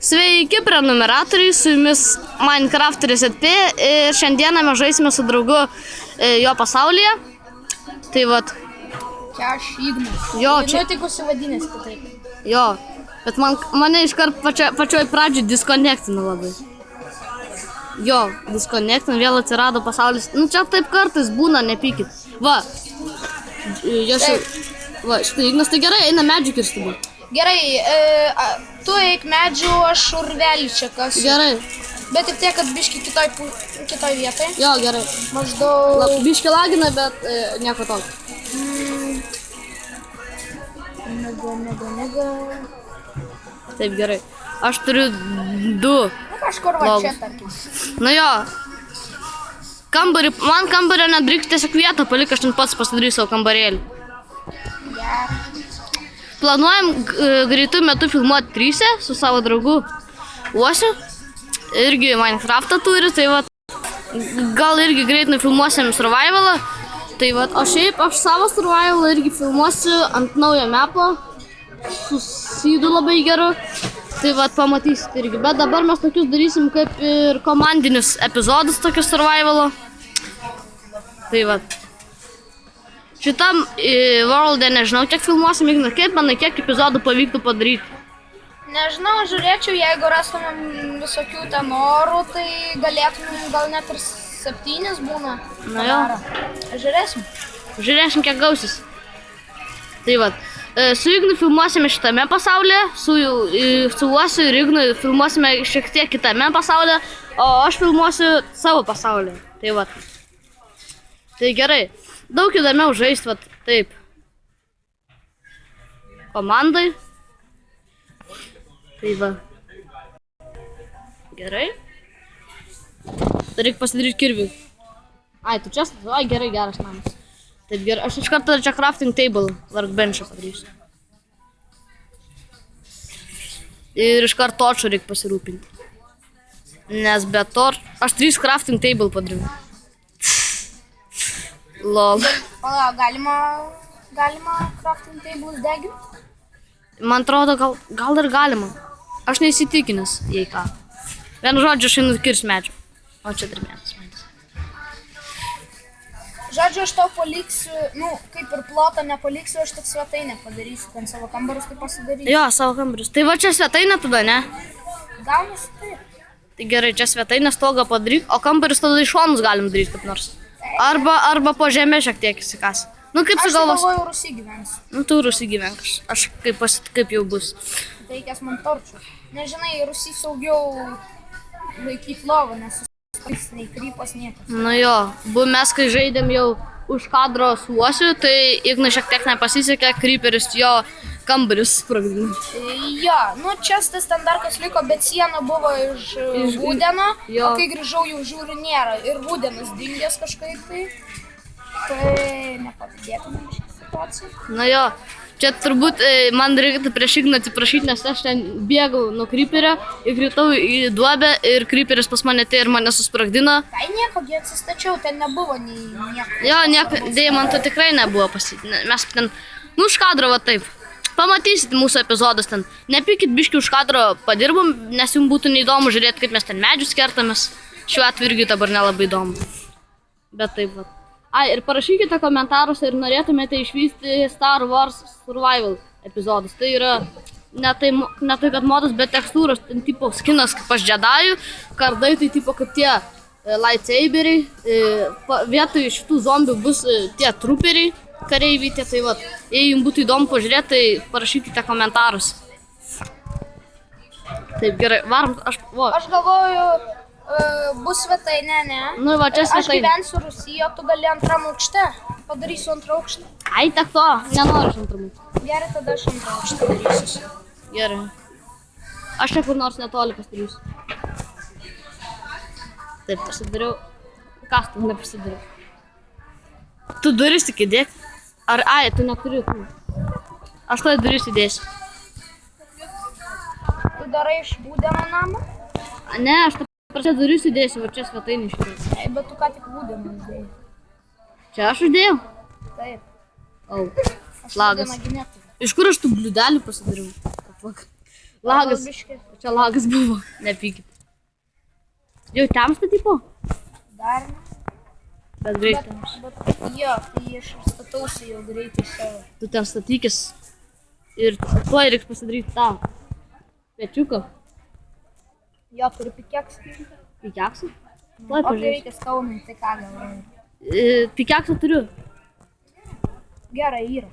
Sveiki, prenumeratoriai, su jumis Minecrafteris atp ir šiandieną mes žaisime su draugu jo pasaulyje. Tai vat. Čia aš Ignas. Jo, čia. Nutikusi vadinasi kitaip. Jo, bet mane iškart pačioj pradžioj disconnectino labai. Jo, disconnectino, vėl atsirado pasaulis. Nu čia taip kartais būna, nepykit. Va. Va, štai Ignas, tai gerai, eina medžių kirsti būt. Gerai, tu eik medžių, aš urvelį čia kas. Gerai. Bet tik tiek, kad biški kitoj vietoj. Jo, gerai. Maždaug... Biški lagina, bet nieko tokio. Nega. Taip, gerai. Aš turiu 2. Nu kažkur va čia, tarkim. Nu jo. Man kambario nedreik, tiesiog vietą palik, aš ten pats pasidarysiu savo kambarėlį. Gerai. Planuojam greitų metų filmuoti 3 su savo draugu Uosiu. Irgi Minecraftą turi, tai va, gal irgi greit nufilmuosim survivalą. Tai va, o šiaip aš savo survivalą irgi filmuosiu ant naujo mepo. Su sydu labai geru. Tai va, pamatysit irgi. Bet dabar mes tokius darysim kaip ir komandinius epizodus tokius survivalo. Tai va. Šitam world'e nežinau, kiek filmuosim, Igna, kaip manai, kiek epizodų pavyktų padaryti? Nežinau, žiūrėčiau, jeigu rastumėm visokių ten orų, tai galėtumėm gal net ir 7 būna. Na jo. Žiūrėsim. Žiūrėsim, kiek gausis. Tai va, su Ignu filmuosime šitame pasaulyje, su Uosiu ir Ignu filmuosime šiek tiek kitame pasaulyje, o aš filmuosiu savo pasaulyje. Tai va. Tai gerai. Daug įdomiau žaisti, vat, taip. Komandai. Tai va. Gerai. Tai reikia pasidaryti kirvį. Ai, tu čia? Ai, gerai, geras namas. Taip, gerai. Aš iš karto čia crafting table, workbench'ą padarysiu. Ir iš karto torčio reikia pasirūpinti. Nes be torčio... Aš 3 crafting table padariau. Lol. Pala, galima crafting tables deginti? Man atrodo, gal ir galima. Aš neįsitikinęs, jei ką. Vienu žodžiu, aš einu kirst medžių. O čia dar vienas medis. Žodžiu, aš tau paliksiu, nu, kaip ir plotą nepaliksiu, aš tik svetainę padarysiu, ten savo kambarius tai pasidarysiu. Jo, savo kambarius. Tai va čia svetainė tada, ne? Gaunasi taip. Tai gerai, čia svetainę stogą padaryk, o kambarius tada iš šonus galim daryti kaip nors. Arba po žemę šiek tiek įsikas. Nu, kaip su galvos... Aš galvoju, Rusy gyvensiu. Nu, tu Rusy gyvenk. Aš kaip jau bus. Reikės man torčių. Nežinai, Rusy saugiau laikyti lovą, nes sustais nei krypas niekas. Nu jo, mes kai žaidėm jau už kadro su Uosiu, tai Ignui šiek tiek nepasisekė, creeperis jo kambarius sprogdino. Jo, nu čia tas standartas liko, bet siena buvo iš Vūdeno, o kai grįžau jau žiūriu nėra ir Vūdenas dingęs kažkaip tai. Tai nepavydėtume šią situaciją. Na jo, čia turbūt man reikėtų prieš Igną atsiprašyti, nes aš ten bėgau nuo creeperio, įkritau į duobę ir creeperis pas mane tai ir mane susprogdino. Tai nieko, gi atsistačiau, ten nebuvo nei nieko. Jo, deimanto tikrai nebuvo mes ten, nu už kadro va taip. Pamatysit mūsų epizodus ten. Nepykit biški už kadro padirbom, nes jums būtų neįdomu žiūrėti, kaip mes ten medžius kertamės. Šiuo atveju irgi dabar nelabai įdomu. Bet taip va. Ai, ir parašykite komentaruose, ir norėtumėte išvysti Star Wars Survival epizodus. Tai yra ne tai kad modas, bet tekstūros, ten tipo skinas kaip aš Jedajų, kardai tai tipo kaip tie lightsaberiai. Vietoj šitų zombių bus tie truperiai. Kareiviai, tai va, jei jums būtų įdomu pažiūrėti, tai parašykite komentarus. Taip, gerai, varom, Aš galvoju, bus svetainė, ne? Nu, va, čia svetainė. Aš gyvensiu Rusy, o tu gali antram aukšte. Padarysiu antrą aukštą. Ai, tak to, nenoriu aš antram aukštą. Gerai, tada aš antrą aukštą darysiu. Gerai. Aš čia kur nors netoli pasidarysiu. Taip, pasidariau. Kastuvą nepasidariau. Tu duris tik įdėk. Ai, tu neturi. Aš toj duris įdėsiu. Tu darai iš Vūdeno namą? Ne, aš čia duris įdėsiu, va čia svetainį išdėjau. Ei, bet tu ką tik Vūdeno įdėjai. Čia aš įdėjau? Taip. Au, Aš lagas. Vūdeną gi neturiu. Iš kur aš tų bliūdelių pasidariau? Lagas. Biškį. Čia lagas buvo, nepykit. Jau temsta tipo? Dar ne. Bet greitai. Bet jo, tai aš ir statausi jau greitai savo. Tu ten statykis. Ir tuoj reiks pasidaryti tą. Pečiuką. Jo, turiu pikeksą. Pikeksą? O Tuoj kai pažiūrėsiu. reikia skaunai, tai ką galvoju. Pikeksą turiu. Gerai, yra.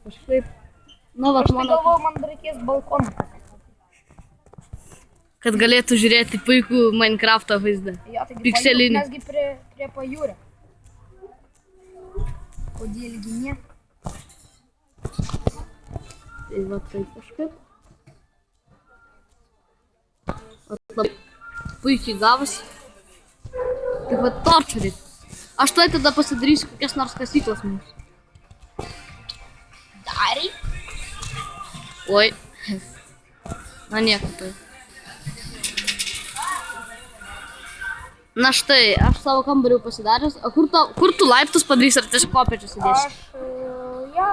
Kažkaip. Nu, va, Aš tai mano. galvoju, man dar reikės balkoną. Kad galėtų žiūrėti puikų Minecraft'o vaizdą. Jo, taigi Pikselinį. Mesgi prie pajūrio. Kodėlgi ne? Tai va, taip kažkaip. O labai puikiai gavosi. Taip va, torčą reikia. Aš tuoj tada pasidarysiu kokias nors kasyklas mums. Darai? Oi. Na nieko tai. Na štai, aš savo kambarį jau pasidaręs. O kur tu laiptus padarysi, ar tiesiog kopėčius įdėsi? Jo.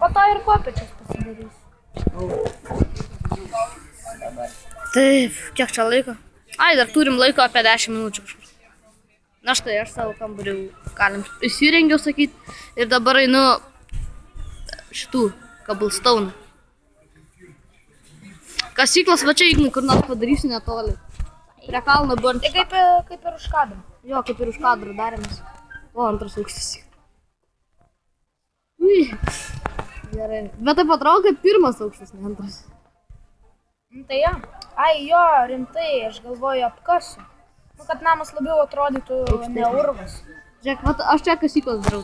Po to ir kopėčius pasidarysiu. Taip, kiek čia laiko? Ai, dar turim laiko apie 10 minučių kažkur. Na štai, aš savo kambarį jau galim įsirengiau, sakyt. Ir dabar einu šitų cobblestone. Kasyklas va čia Ignai kur nors padarysiu netoli. Prie kalno buvo. Tai kaip ir už kadrą. Jo, kaip ir už kadrą darėmės. O, antras aukštas. Ui. Gerai. Bet taip atrodo, kaip pirmas aukštas, ne antras. Nu, tai jo. Ai, jo, rimtai, aš galvoju apkasiu. Nu, kad namas labiau atrodytų ne urvas. Žiūrėk, vat aš čia kasyklas darau.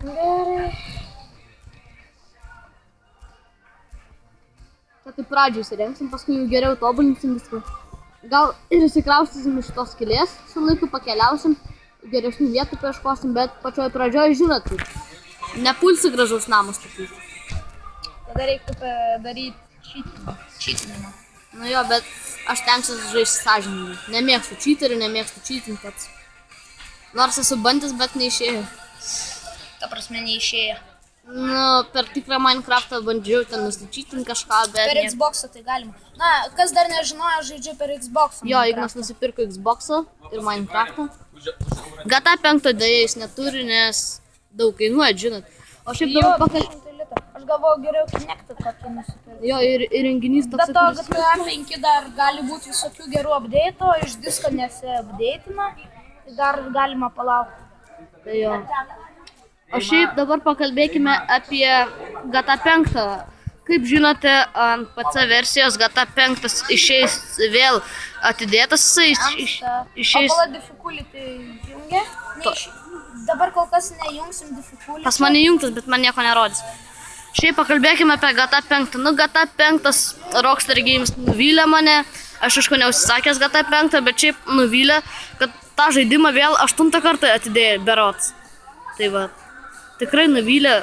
Gerai. Čia tai pradžiai įsirengsim, paskui jau geriau tobulinsim viską. Gal ir įsikraustysim iš tos skylės, su laiku pakeliausim, geresnių vietų paieškosim, bet pačioj pradžioj žinot, nepulsi gražaus namus statyti. Tada reiktų daryti čytinimą. Nu jo, bet aš tenksiuosi žaisti sąžiningai. Nemėgstu čyterių, nemėgstu čytinti pats. Nors esu bandęs, bet neišėjo. Ta prasme, neišėjo. Nu, per tikrą Minecraft'ą bandžiau ten nusičytinti kažką, bet... Per Xbox'ą tai galima. Na, kas dar nežinojo, žaidžiu per Xbox'ą. Jo, Ignas nusipirko Xbox'ą ir Minecraft'ą. GTA 5 dėja jis neturi, nes daug kainuoja, žinot. O šiaip Jo, dabar 200 litų. Aš galvoju, geriau Kinect'ą kokį nusipirkti. Jo, ir renginys toks. Bet to GTA 5 dar gali būti visokių gerų update'ų, iš disko nesiupdate'ina, tai dar galima palaukti. Tai jo. O šiaip dabar pakalbėkime apie GTA 5. Kaip žinote, ant PC versijos GTA 5 išeis vėl atidėtas, išeis... O pala difficulty jungia? Dabar kol kas nejungsim difficulty. Pas mane jungtas, bet man nieko nerodys. Šiaip pakalbėkime apie GTA 5. Nu, GTA 5 Rockstar Games nuvylė mane. Aš aišku neužsisakęs GTA 5, bet šiaip nuvylė, kad tą žaidimą vėl 8 kartą atidėjo berods. Tai va, tikrai nuvylė.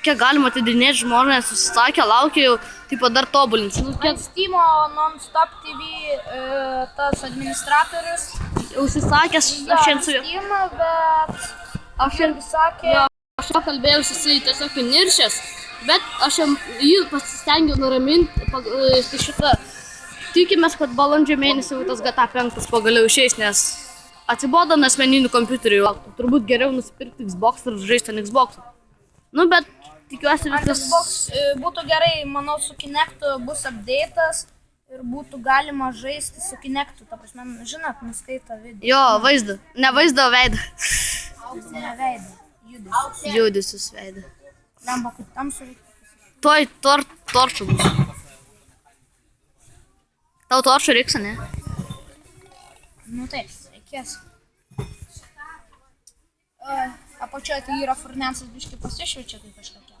Kiek galima atidinėti, žmonės susisakė, laukia jau, tipo dar tobulins. Nu, kiek... Steam'o Non-Stop TV tas administratorius. Užsisakęs, aš šiandien su juo. Steam'ą, bet... Aš irgi sakė... Jo, aš pakalbėjau, jisai tiesiog niršęs, bet aš jį pasistengiau nuraminti, tai šitą... Tikimės, kad balandžio mėnesį tas GTA 5 pagaliau išeis, nes atsibodo nuo asmeninių kompiuterių. Turbūt geriau nusipirkti Xbox ir žaisti ant Xbox. Nu, bet tikiuosi viskas... Xbox būtų gerai, manau, su Kinect'u bus update'as ir būtų galima žaisti su Kinect'u. Ta prasme, žinot, nuskaito video. Jo, vaizdą. Ne vaizdą, o veidą. Ne veidą, judesius. Judesius veidą. Lemba, kaip tamsu reikia. Tuoj torčų bus. Tau torčų reiks, ne? Nu taip, reikės. Apačioje tai yra furniansas biškai pasišvečia kaip kažkokia.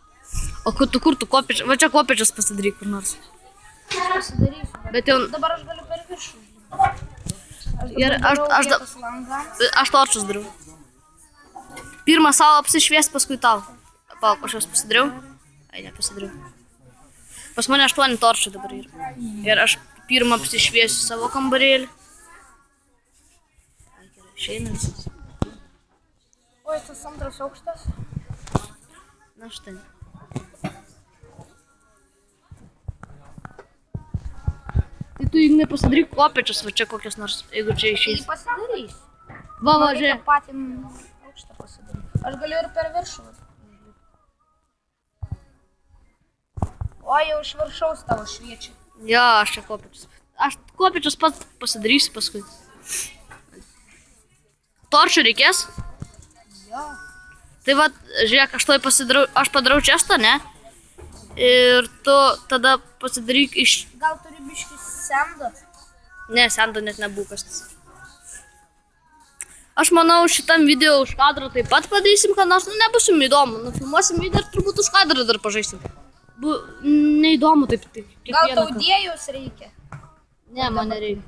O kur tu kopėčias? Va čia kopėčias pasidaryk kur nors. Pasidarysiu. Bet jau... Dabar aš galiu per viršų. Aš torčus dariau. Pirmą savo apsišvies, paskui tau. Palauk, aš juos pasidariau. Ai, nepasidariau. Pas mane 8 torčių dabar yra. Ir aš pirmą apsišviesiu savo kambarėlį. Ai, gerai, išeina visas. Oi, tas antras aukštas. Na štai. Ignai pasidaryk kopėčius, va čia kokios nors, jeigu čia Tai išeis. pasidarysiu. Va, va, Reikia žiūrėk. patį aukštą pasidaryti. Aš galiu ir per viršų. O, jau iš viršaus tavo šviečia. Jo, aš čia kopėčius. Aš kopėčius pats pasidarysiu paskui. Torčių reikės? Jo. Tai va, žiūrėk, aš padarau čestą, ne? Ir tu tada pasidaryk iš... Gal turi biškį sendo? Ne, sendo net nebūkas. Aš manau, šitam video už kadro taip pat padarysim, kad nors nebus jums įdomu. Nufilmuosim video ir turbūt už kadro dar pažaisim. Neįdomu taip kiekvieną Gal tau kartą. dėjus reikia? Ne, man nereikia.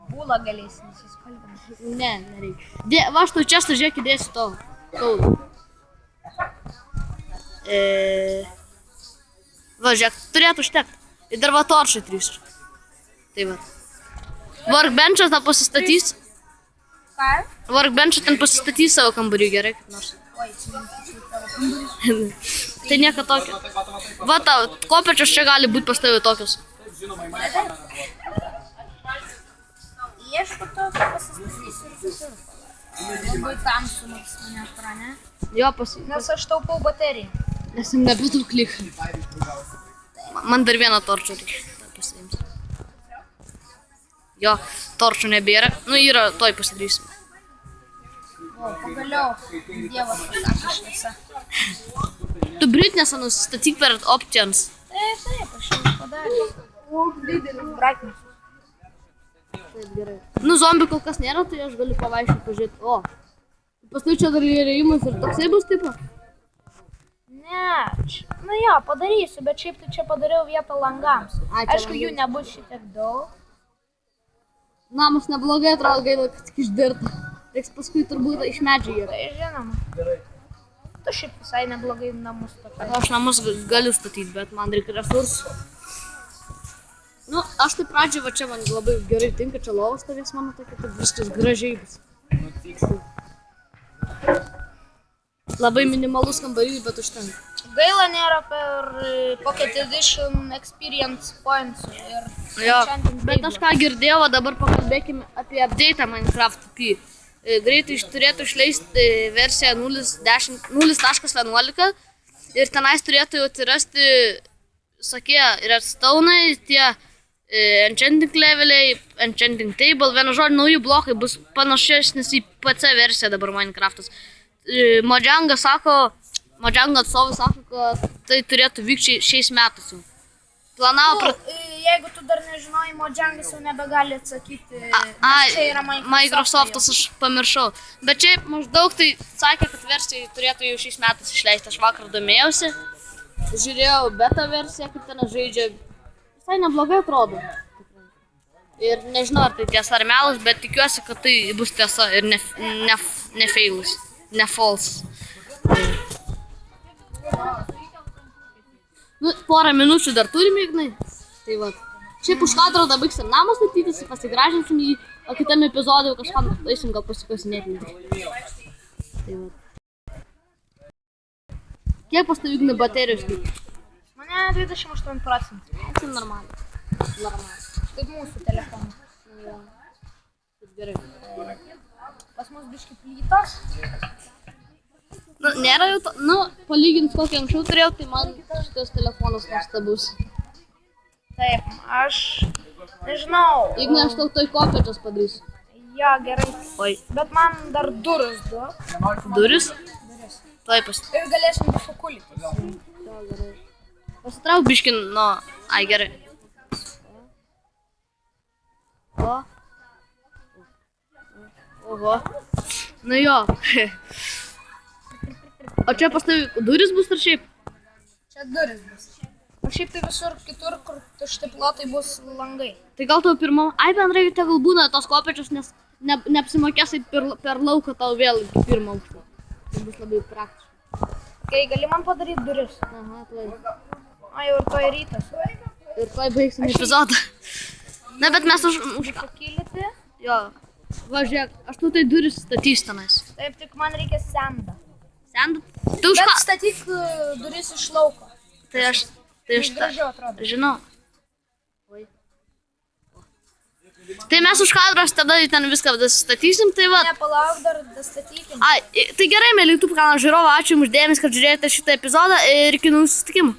Būlą galėsi nusispalvinti. Ne, nereikia. Va, aš tau čestą žiūrėk įdėsiu tau. Va, žiūrėk, turėtų užtekti. Ir dar va toršai 3. Tai va. Workbench'ą tą pasistatys. Ką? Workbench'ą ten pasistatys savo kambarį gerai, kaip nors. Oi, čia tavo kambarys. Tai nieko tokio. Va, tau, kopėčios čia gali būti pas tavai tokios. Ieško to, kad pasistatysiu ir kitur. Labai tamsu nors mane ekrane. Jo, Nes aš taupau bateriją. nes jums nebedaug lieka. Man dar vieną torčą reikia. Pasiimsiu. Jo, torčų nebėra. Nu, yra, toj pasidarysim. O, pagaliau. Dievas pasakė šviesa. Tu Britnesą nusistatyk per options. Taip, aš jau padarė. O, didelis brightness. Taip, gerai. Nu, zombių kol kas nėra, tai aš galiu pavaiščiai pažiūrėti. O, paskui čia dar įrėjimas ir toksai bus tipo. Ne, nu jo, padarysiu, bet šiaip tai čia padariau vietą langams. Ai, čia Aišku, jų nebus šitiek daug. Namas neblogai atrodo, gaila, kad tik išdirta. Reiks paskui turbūt iš medžių yra. Tai žinoma. Tu šiaip visai neblogai namus statai. Aš namus galiu statyti, bet man reikia resursų. Nu, aš tai pradžiai, va čia man labai gerai tinka, čia lovas stovės mano tokia, kad viskas gražiai bus. Labai minimalus kambarys, bet užtenka. Gaila nėra per Pocket Edition Experience Points ir Jo, Enchanting bet Table. aš ką girdėjau, va dabar pakalbėkime apie update'ą Minecraft P. Greitai turėtų išleisti versiją 0.11 ir tenais turėtų jau atsirasti, sakė, redstone'ai, tie enchanting leveliai, enchanting table, vienu žodžiu, nauji blokai bus panašesnis į PC versiją dabar Minecraftas. Mojang atstovai sako, kad tai turėtų vykti šiais metais jau. Planavo Jeigu tu dar nežinojai, Mojangas jau nebegali atsakyti, nes čia yra Microsoftas, aš pamiršau. Bet čia maždaug tai sakė, kad versija turėtų jau šiais metais išleisti. Aš vakar domėjausi, žiūrėjau beta versiją, kaip ten žaidžia. Visai neblogai atrodo. Ir nežinau, ar tai tiesa ar melas, bet tikiuosi, kad tai bus tiesa ir ne failus, ne false. Nu, porą minučių dar turime, Ignai. Tai va. Šiaip už kadro dar baigsim namą statytis, pasigražinsim jį, o kitam epizodui kažką eisim gal pasikosinėti. Tai va. Kiek pas tavai, Ignai, baterijos lieka? Mane 28%. Tai normaliai. Kaip mūsų telefonas. Jo. Taip gerai. Pas mus biški plytos. Nu, nėra jau to, nu, palygint kokį anksčiau turėjau, tai man šitas telefonas nuostabus. Taip, aš nežinau. Ignai, aš tau toj kopėčias padarysiu. Jo, gerai. Oi. Bet man dar duris du. Duris? Tuoj Ir galėsim pakulyti. Pasitrauk biškin, nu, ai gerai. O. Oho. Nu jo. O čia pas tavai duris bus ar šiaip? Čia duris bus. O šiaip tai visur kitur, kur tušti plotai bus langai. Tai gal tau pirmam, ai bendrai tegul būna tos kopėčios, nes neapsimokės per lauką tau vėl iki pirmo aukšto. Tai bus labai praktiška. Kai gali man padaryti duris. Aha, tuoj. O jau ir to rytas. Ir tuoj baigsim epizodą. Na, bet mes už... Pakilyti. Jo. Va, žiūrėk, aš tu tai duris statysiu tenais. Taip, tik man reikia sendą. Sendu? Tu už ką? Bet statyk duris iš lauko. Tai aš Gražiau atrodo. žinau. Oi. Tai mes už kadros tada ten viską statysim, tai va. Nepalauk, dar dastatykim. Ai, tai gerai, mėly YouTube kanalo žiūrovai, ačiū jums už dėmesį, kad žiūrėjote šitą epizodą ir iki naujų susitikimų.